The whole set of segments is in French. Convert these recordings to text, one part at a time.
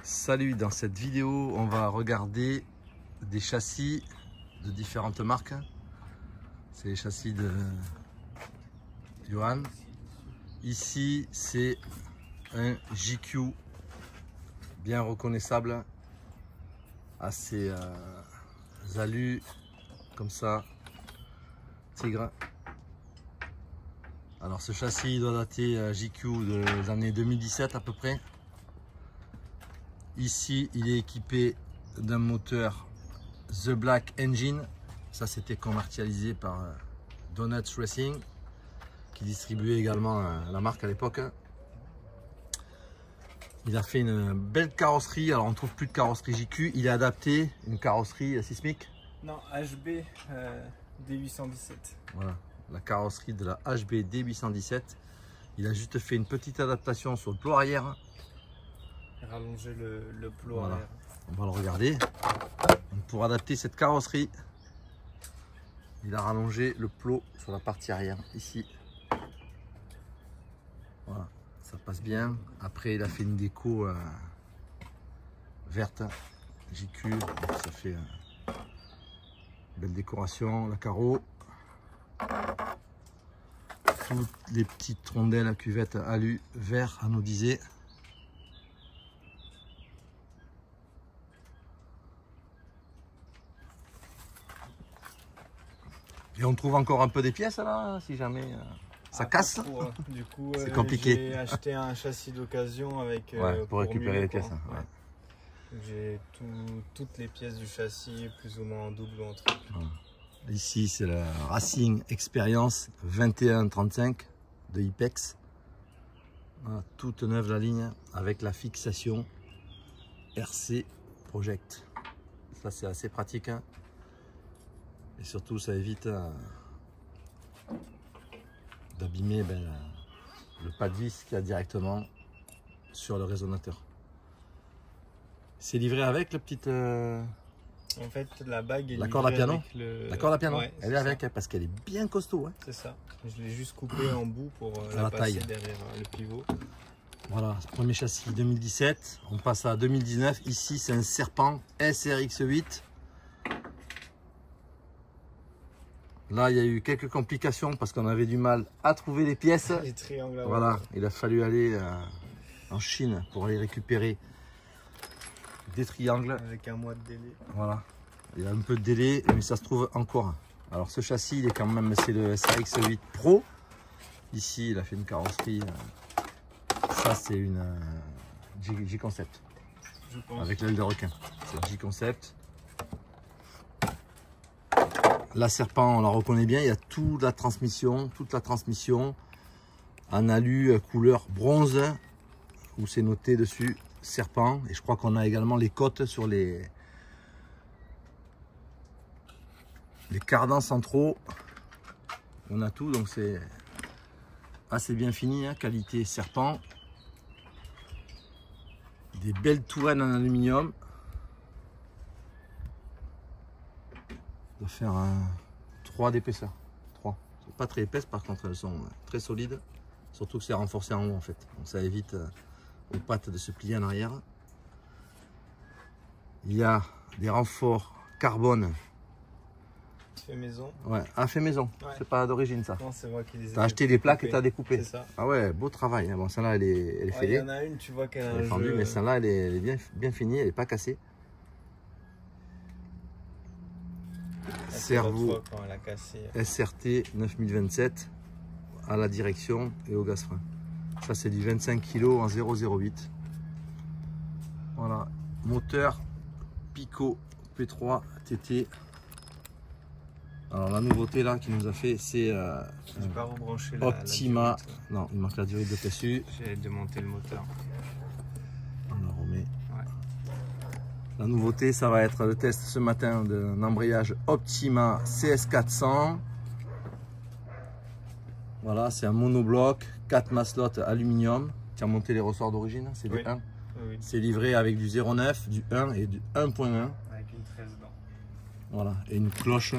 Salut, dans cette vidéo on va regarder des châssis de différentes marques. C'est les châssis de Johan. Ici c'est un JQ bien reconnaissable, assez allus comme ça, tigre. Alors ce châssis doit dater JQ des années 2017 à peu près. Ici il est équipé d'un moteur The Black Engine. Ça c'était commercialisé par Donuts Racing, qui distribuait également la marque à l'époque. Il a fait une belle carrosserie. Alors on ne trouve plus de carrosserie JQ. Il est adapté, une carrosserie sismique. Non, HB D817. Voilà, la carrosserie de la HB D817. Il a juste fait une petite adaptation sur le plot arrière. Rallonger le plot Voilà. arrière. On va le regarder. Donc, pour adapter cette carrosserie, il a rallongé le plot sur la partie arrière, ici. Voilà, ça passe bien. Après, il a fait une déco verte, JQ. Donc, ça fait belle décoration. La carreau. Toutes les petites rondelles à cuvette alu vert anodisé. Et on trouve encore un peu des pièces là, si jamais ça casse. Du coup, c'est compliqué. J'ai acheté un châssis d'occasion avec pour récupérer les pièces. Ouais. J'ai toutes les pièces du châssis plus ou moins en double ou en triple. Voilà. Ici c'est la Racing Experience 2135 de Ipex. Voilà, toute neuve la ligne avec la fixation RC Project. Ça c'est assez pratique. Hein. Et surtout ça évite d'abîmer le pas de vis qu'il y a directement sur le résonateur. C'est livré avec la petite En fait, la bague est la corde à piano. La corde à piano, ouais, elle est avec ça. Parce qu'elle est bien costaud. Hein. C'est ça. Je l'ai juste coupé en bout pour la passer taille. derrière le pivot. Voilà, premier châssis 2017. On passe à 2019. Ici, c'est un Serpent SRX8. Là, il y a eu quelques complications parce qu'on avait du mal à trouver les pièces. Les triangles. Voilà, il a fallu aller en Chine pour aller récupérer des triangles. Avec un mois de délai. Voilà, il y a un peu de délai, mais ça se trouve encore. Alors ce châssis, il est quand même, c'est le SRX8 Pro. Ici, il a fait une carrosserie. Ça, c'est une J-Concept. Avec l'aile de requin. C'est la J-Concept. La Serpent, on la reconnaît bien. Il y a toute la transmission en alu couleur bronze, où c'est noté dessus Serpent. Et je crois qu'on a également les côtes sur les cardans centraux. On a tout, donc c'est assez bien fini, hein, qualité Serpent. Des belles touraines en aluminium. De faire un 3 d'épaisseur. 3. C'est pas très épaisse, par contre elles sont très solides. Surtout que c'est renforcé en haut en fait. Donc ça évite aux pattes de se plier en arrière. Il y a des renforts carbone. Fait maison. Ouais, fait maison. Ouais. C'est pas d'origine ça. Non, c'est moi qui les ai. T'as acheté des plaques et t'as découpé. C'est ça. Ah ouais, beau travail. Bon, celle-là elle est Il fêlée. y en a une, tu vois qu'elle a Elle est fendue, mais celle-là elle est bien finie, elle est pas cassée. Servo SRT 9027 à la direction et au gaz frein. Ça c'est du 25 kg en 0,08. Voilà, moteur Pico P3 TT. Alors la nouveauté là qui nous a fait, c'est Optima. Non, il manque la durée de dessus. J'ai démonté le moteur. On la remet. La nouveauté, ça va être le test ce matin d'un embrayage Optima CS400. Voilà, c'est un monobloc, 4 maslottes aluminium. Tu as monté les ressorts d'origine, c'est du 1. Oui. C'est livré avec du 0,9, du 1 et du 1.1. Avec une 13 dents. Voilà, et une cloche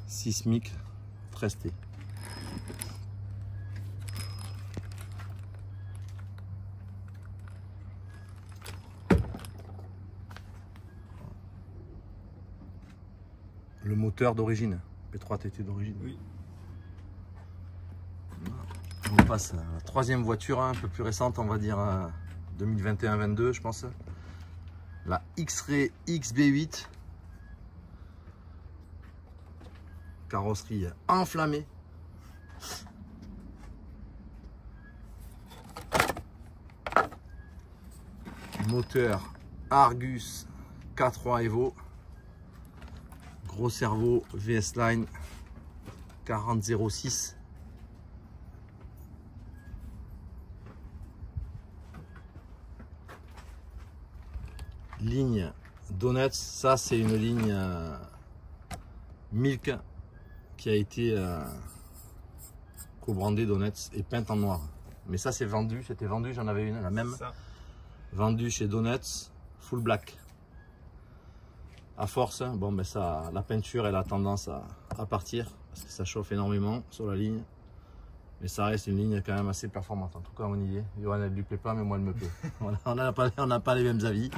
sismique 13T. le moteur d'origine, P3 TT d'origine. Oui. On passe à la troisième voiture, un peu plus récente, on va dire 2021-22 je pense. La X-Ray XB8. Carrosserie enflammée. Moteur Argus K3 Evo. Gros cerveau VS Line 4006. Ligne Donuts, ça c'est une ligne Milk qui a été co-brandée Donuts et peinte en noir. Mais ça c'est vendu, c'était vendu, j'en avais une, la même. Vendue chez Donuts, full black. À force, bon ben ça, la peinture elle a tendance à partir parce que ça chauffe énormément sur la ligne. Mais ça reste une ligne quand même assez performante, en tout cas à mon idée. Johan elle lui plaît pas mais moi elle me plaît. Voilà, on n'a pas les mêmes avis.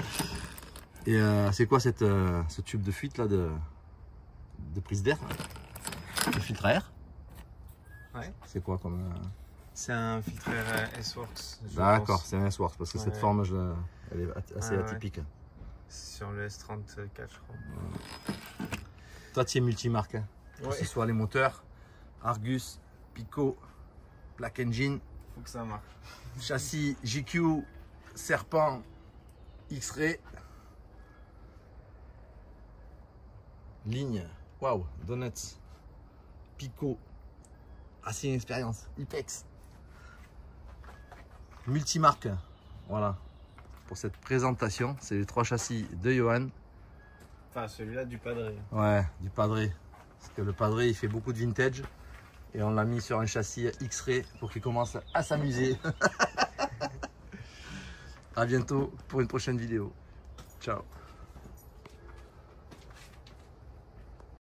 Et c'est quoi ce tube de fuite là de prise d'air? Le filtre à air? Ouais. C'est quoi comme... C'est un filtre S-Works. D'accord, c'est un S-Works parce que cette forme elle est assez Ouais. atypique. Sur le S34 je crois. Toi tu es multimarque, hein. Ouais. Que ce soit les moteurs, Argus, Pico, Black Engine, Faut que ça marche. châssis JQ, Serpent, X-Ray, ligne, waouh, Donuts, Pico, Racing Experience, Ipex, multimarque, voilà, pour cette présentation, c'est les 3 châssis de Johan. Enfin celui-là du Padre. Ouais, du Padre, parce que le Padre il fait beaucoup de vintage, et on l'a mis sur un châssis X-Ray pour qu'il commence à s'amuser. À bientôt pour une prochaine vidéo. Ciao.